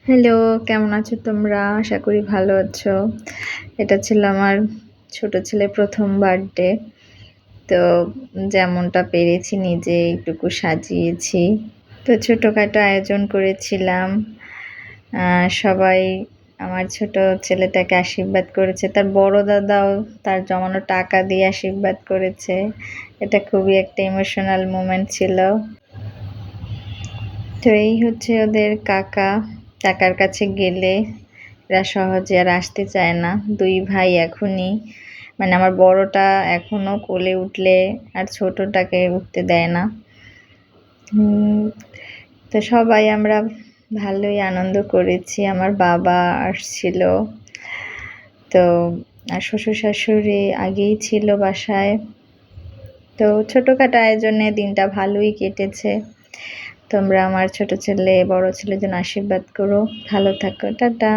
Hello, কেমন আছো তোমরা? আশা করি ভালো আছো। এটা ছিল আমার ছোট ছেলের ১ম বার্থডে। তো যেমনটা পেরেছি নিজে একটুকু সাজিয়েছি। তো ছোটখাটো আয়োজন করেছিলাম। সবাই আমার ছোট ছেলেটাকে আশীর্বাদ করেছে। তার বড় দাদাও তার জমানো টাকা দিয়ে আশীর্বাদ করেছে। এটা খুবই একটা ইমোশনাল মোমেন্ট ছিল। তো এই হচ্ছে ওদের কাকা। কাকার কাছে গেলে এরা সহজে আর আসতে চায় না। ২ ভাই এখনই মানে আমার বড়টা এখনো কোলে উঠলে আর ছোটটাকে উঠতে দেয় না। তো সবাই আমরা ভালোই আনন্দ করেছি। আমার বাবা আসছিল। তো শ্বশুর-শাশুড়ি আগেই ছিল বাসায়। তো ছোটখাটো আয়োজনে দিনটা ভালোই কেটেছে। তোমরা আমার ছোট ছেলে, বড় ছেলের জন্য আশীর্বাদ করো। ভালো থাকো। টাটা।